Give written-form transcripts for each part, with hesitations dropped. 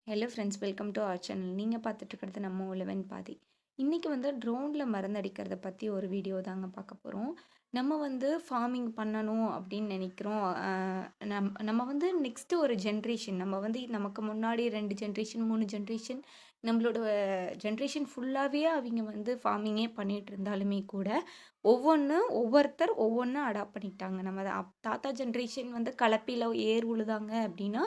Hello friends, welcome to our channel. நீங்கள் பார்த்துட்டு இருக்கிறது நம்ம உழவன் பாதி. இன்றைக்கி வந்து ட்ரோனில் மருந்தடிக்கிறத பற்றி ஒரு வீடியோ தாங்க பார்க்க போகிறோம். நம்ம வந்து ஃபார்மிங் பண்ணணும் அப்படின்னு நினைக்கிறோம். நம்ம வந்து நெக்ஸ்ட்டு ஒரு ஜென்ரேஷன், நம்ம வந்து நமக்கு முன்னாடி 2 ஜென்ரேஷன் 3 ஜென்ரேஷன், நம்மளோட ஜென்ரேஷன் ஃபுல்லாகவே அவங்க வந்து ஃபார்மிங்கே பண்ணிகிட்டு இருந்தாலுமே கூட ஒவ்வொருத்தர் ஒவ்வொன்று அடாப்ட் பண்ணிக்கிட்டாங்க. நம்ம தாத்தா ஜென்ரேஷன் வந்து கலப்பையில் ஏர் உழுதாங்க அப்படின்னா,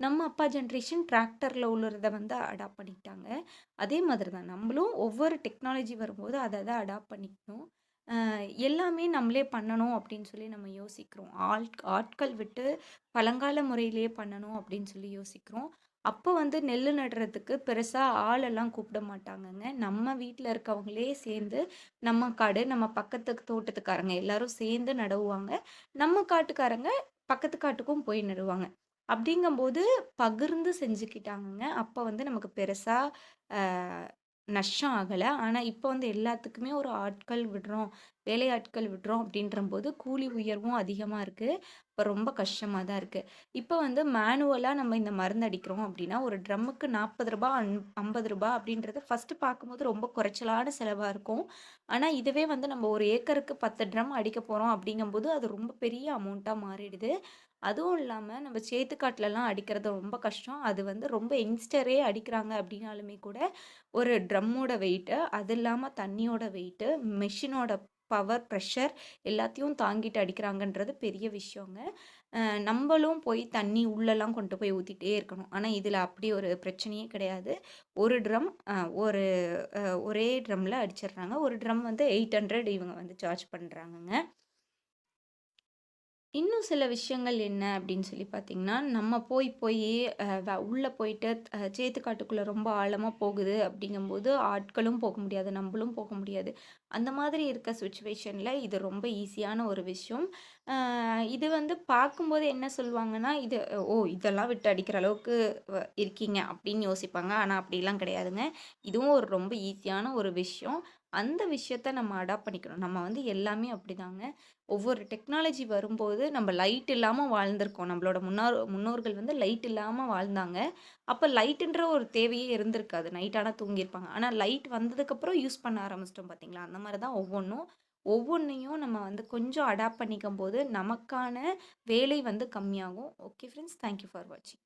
நம்ம அப்பா ஜென்ரேஷன் டிராக்டர்ல உழுறத வந்து அடாப்ட் பண்ணிக்கிட்டாங்க. அதே மாதிரி தான் நம்மளும் ஒவ்வொரு டெக்னாலஜி வரும்போது அத அத அடாப்ட் பண்ணிக்கணும். எல்லாமே நம்மளே பண்ணணும் அப்படின்னு சொல்லி நம்ம யோசிக்கிறோம். ஆட்கள் விட்டு பழங்கால முறையிலேயே பண்ணணும் அப்படின்னு சொல்லி யோசிக்கிறோம். அப்போ வந்து நெல்லு நடுறதுக்கு பெருசா ஆளெல்லாம் கூப்பிட மாட்டாங்கங்க. நம்ம வீட்ல இருக்கவங்களே சேர்ந்து நம்ம காடு, நம்ம பக்கத்து தோட்டத்துக்காரங்க எல்லாரும் சேர்ந்து நடவுவாங்க. நம்ம காட்டுக்காரங்க பக்கத்து காட்டுக்கும் போய் நடுவாங்க. அப்படிங்கம்போது பகிர்ந்து செஞ்சுக்கிட்டாங்கங்க. அப்ப வந்து நமக்கு பெருசா அ நஷ்டம் ஆகல. ஆனா, இப்ப வந்து எல்லாத்துக்குமே ஒரு ஆட்கள் விடுறோம், வேலையாட்கள் விடுறோம் அப்படின்றம்போது கூலி உயர்வும் அதிகமா இருக்கு. இப்ப ரொம்ப கஷ்டமா தான் இருக்கு. இப்ப வந்து மேனுவலா நம்ம இந்த மருந்து அடிக்கிறோம் அப்படின்னா, ஒரு ட்ரம்முக்கு ரூ. 40 ரூ. 50 அப்படின்றது ஃபர்ஸ்ட்டு பார்க்கும்போது ரொம்ப குறைச்சலான செலவா இருக்கும். ஆனா, இதுவே வந்து நம்ம ஒரு ஏக்கருக்கு 10 ட்ரம் அடிக்க போறோம் அப்படிங்கம்போது, அது ரொம்ப பெரிய அமௌண்ட்டா மாறிடுது. அதுவும் இல்லாம நம்ம சேத்துக்காட்டுலலாம் அடிக்கிறது ரொம்ப கஷ்டம். அது வந்து ரொம்ப யங்ஸ்டரே அடிக்கிறாங்க அப்படின்னாலுமே கூட, ஒரு ட்ரம்மோட வெயிட்டு, அது இல்லாம தண்ணியோட வெயிட்டு, மெஷினோட பவர், பிரஷர் எல்லாத்தையும் தாங்கிட்டு அடிக்கிறாங்கன்றது பெரிய விஷயங்க. நம்பளும் போய் தண்ணி உள்ளலாம் கொண்டு போய் ஊத்திட்டே இருக்கணும். ஆனா, இதில அப்படி ஒரு பிரச்சனையே கிடையாது. ஒரு ட்ரம் ஒரு ஒரே ட்ரம்ல அடிச்சிடுறாங்க. ஒரு ட்ரம் வந்து 800 இவங்க வந்து சார்ஜ் பண்றாங்கங்க. இன்னும் சில விஷயங்கள் என்ன அப்படின்னு சொல்லி பார்த்தீங்கன்னா, நம்ம போயி உள்ள போயிட்டு சேத்துக்காட்டுக்குள்ள ரொம்ப ஆழமா போகுது அப்படிங்கும்போது, ஆட்களும் போக முடியாது, நம்பளும் போக முடியாது. அந்த மாதிரி இருக்க சிச்சுவேஷன்ல இது ரொம்ப ஈஸியான ஒரு விஷயம். அ இது வந்து பார்க்கும்போது என்ன சொல்லுவாங்கன்னா, இதெல்லாம் விட்டு அடிக்கிற அளவுக்கு இருக்கீங்க அப்படின்னு யோசிப்பாங்க. ஆனா அப்படிலாம் கிடையாதுங்க. இதுவும் ஒரு ரொம்ப ஈஸியான ஒரு விஷயம். அந்த விஷயத்த நம்ம அடாப்ட் பண்ணிக்கணும். நம்ம வந்து எல்லாமே அப்படிதாங்க. ஒவ்வொரு டெக்னாலஜி வரும்போது நம்ம லைட் இல்லாம வாழ்ந்திருக்கோம். நம்மளோட முன்னோர்கள் வந்து லைட் இல்லாம வாழ்ந்தாங்க. அப்ப லைட்டுன்ற ஒரு தேவையே இருந்திருக்காது. நைட் ஆனா தூங்கியிருப்பாங்க. ஆனா லைட் வந்ததுக்கப்புறம் யூஸ் பண்ண ஆரம்பிச்சிட்டோம் பார்த்தீங்களா? அந்த மாரி தான் ஒவ்வொன்னையும் நம்ம வந்து கொஞ்சம் அடாப்ட் பண்ணிக்கும்போது, நமக்கான வேலை வந்து கம்மியாகும். Okay friends. Thank you for வாட்சிங்.